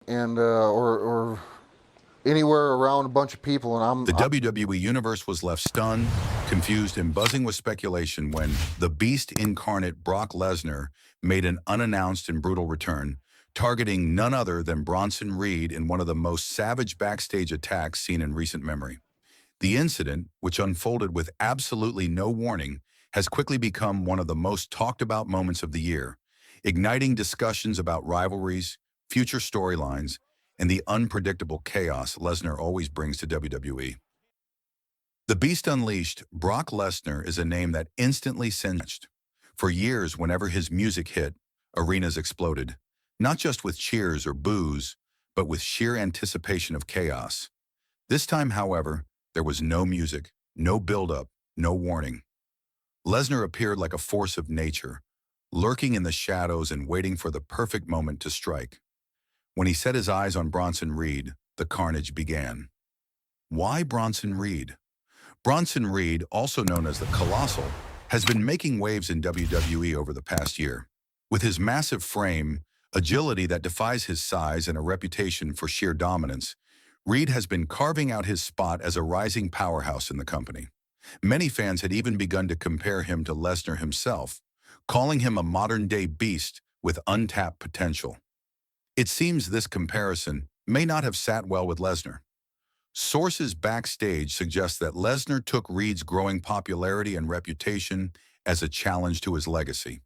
and or anywhere around a bunch of people, and The I'm WWE Universe was left stunned, confused, and buzzing with speculation when the Beast Incarnate Brock Lesnar made an unannounced and brutal return, targeting none other than Bronson Reed in one of the most savage backstage attacks seen in recent memory. The incident, which unfolded with absolutely no warning, has quickly become one of the most talked about moments of the year, igniting discussions about rivalries, future storylines, and the unpredictable chaos Lesnar always brings to WWE. The Beast Unleashed, Brock Lesnar, is a name that instantly sensed. For years, whenever his music hit, arenas exploded, not just with cheers or boos, but with sheer anticipation of chaos. This time, however, there was no music, no build-up, no warning. Lesnar appeared like a force of nature, lurking in the shadows and waiting for the perfect moment to strike. When he set his eyes on Bronson Reed, the carnage began. Why Bronson Reed? Bronson Reed, also known as the Colossal, has been making waves in WWE over the past year. With his massive frame, agility that defies his size, and a reputation for sheer dominance, Reed has been carving out his spot as a rising powerhouse in the company. Many fans had even begun to compare him to Lesnar himself, calling him a modern-day beast with untapped potential. It seems this comparison may not have sat well with Lesnar. Sources backstage suggest that Lesnar took Reed's growing popularity and reputation as a challenge to his legacy.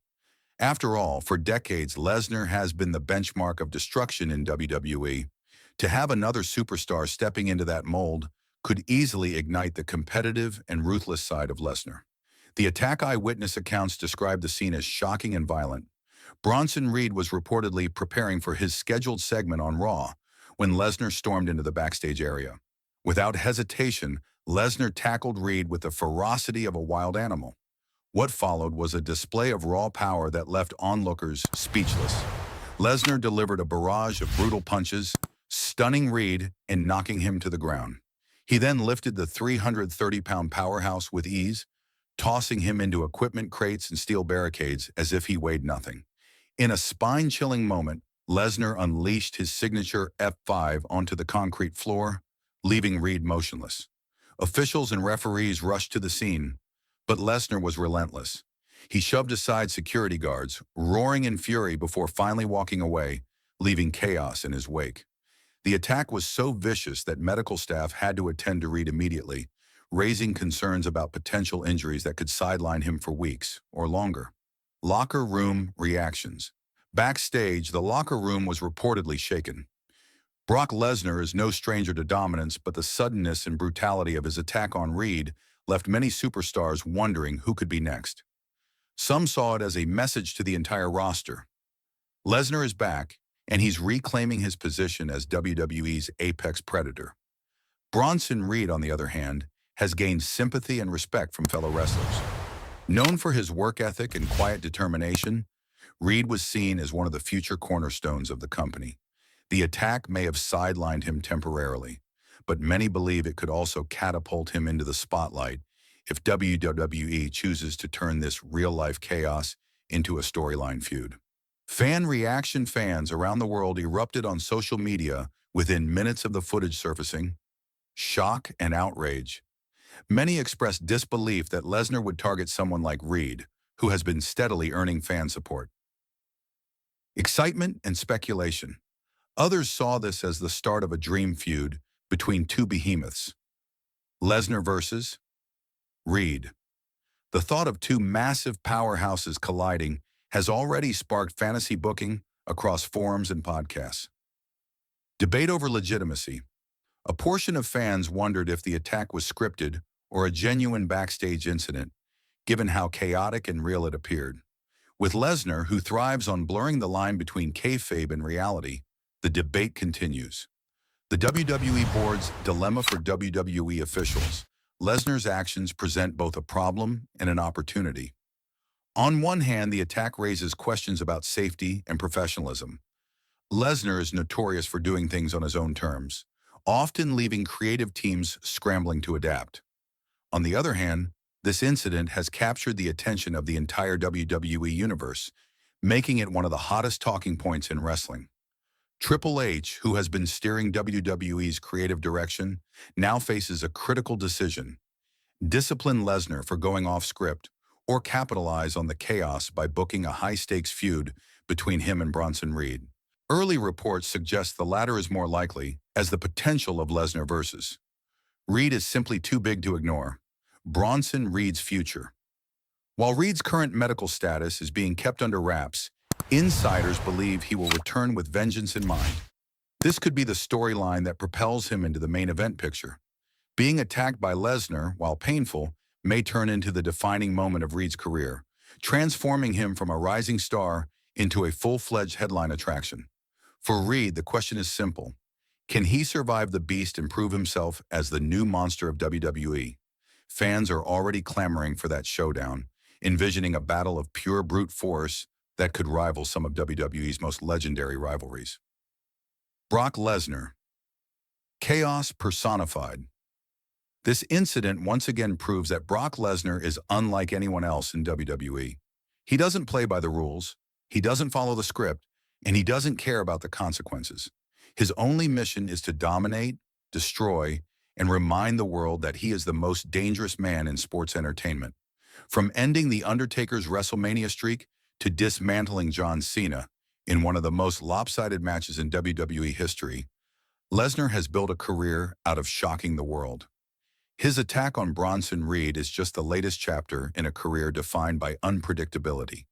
After all, for decades, Lesnar has been the benchmark of destruction in WWE. To have another superstar stepping into that mold could easily ignite the competitive and ruthless side of Lesnar. The attack eyewitness accounts described the scene as shocking and violent. Bronson Reed was reportedly preparing for his scheduled segment on Raw when Lesnar stormed into the backstage area. Without hesitation, Lesnar tackled Reed with the ferocity of a wild animal. What followed was a display of raw power that left onlookers speechless. Lesnar delivered a barrage of brutal punches, stunning Reed and knocking him to the ground. He then lifted the 330-pound powerhouse with ease, tossing him into equipment crates and steel barricades as if he weighed nothing. In a spine-chilling moment, Lesnar unleashed his signature F5 onto the concrete floor, leaving Reed motionless. Officials and referees rushed to the scene, but Lesnar was relentless. He shoved aside security guards, roaring in fury before finally walking away, leaving chaos in his wake. The attack was so vicious that medical staff had to attend to Reed immediately, raising concerns about potential injuries that could sideline him for weeks or longer. Locker room reactions. Backstage, the locker room was reportedly shaken. Brock Lesnar is no stranger to dominance, but the suddenness and brutality of his attack on Reed left many superstars wondering who could be next. Some saw it as a message to the entire roster. Lesnar is back, and he's reclaiming his position as WWE's apex predator. Bronson Reed, on the other hand, has gained sympathy and respect from fellow wrestlers. Known for his work ethic and quiet determination, Reed was seen as one of the future cornerstones of the company. The attack may have sidelined him temporarily, but many believe it could also catapult him into the spotlight if WWE chooses to turn this real-life chaos into a storyline feud. Fan reaction. Fans around the world erupted on social media within minutes of the footage surfacing. Shock and outrage. Many expressed disbelief that Lesnar would target someone like Reed, who has been steadily earning fan support. Excitement and speculation. Others saw this as the start of a dream feud between two behemoths. Lesnar versus Reed. The thought of two massive powerhouses colliding has already sparked fantasy booking across forums and podcasts. Debate over legitimacy. A portion of fans wondered if the attack was scripted or a genuine backstage incident, given how chaotic and real it appeared. With Lesnar, who thrives on blurring the line between kayfabe and reality, the debate continues. The WWE Board's dilemma for WWE officials. Lesnar's actions present both a problem and an opportunity. On one hand, the attack raises questions about safety and professionalism. Lesnar is notorious for doing things on his own terms, often leaving creative teams scrambling to adapt. On the other hand, this incident has captured the attention of the entire WWE universe, making it one of the hottest talking points in wrestling. Triple H, who has been steering WWE's creative direction, now faces a critical decision: discipline Lesnar for going off script, or capitalize on the chaos by booking a high-stakes feud between him and Bronson Reed. Early reports suggest the latter is more likely, as the potential of Lesnar versus Reed is simply too big to ignore. Bronson Reed's future. While Reed's current medical status is being kept under wraps, insiders believe he will return with vengeance in mind. This could be the storyline that propels him into the main event picture. Being attacked by Lesnar, while painful, may turn into the defining moment of Reed's career, transforming him from a rising star into a full-fledged headline attraction. For Reed, the question is simple: can he survive the Beast and prove himself as the new monster of WWE? Fans are already clamoring for that showdown, envisioning a battle of pure brute force that could rival some of WWE's most legendary rivalries. Brock Lesnar. Chaos personified. This incident once again proves that Brock Lesnar is unlike anyone else in WWE. He doesn't play by the rules, he doesn't follow the script, and he doesn't care about the consequences. His only mission is to dominate, destroy, and remind the world that he is the most dangerous man in sports entertainment. From ending The Undertaker's WrestleMania streak to dismantling John Cena in one of the most lopsided matches in WWE history, Lesnar has built a career out of shocking the world. His attack on Bronson Reed is just the latest chapter in a career defined by unpredictability.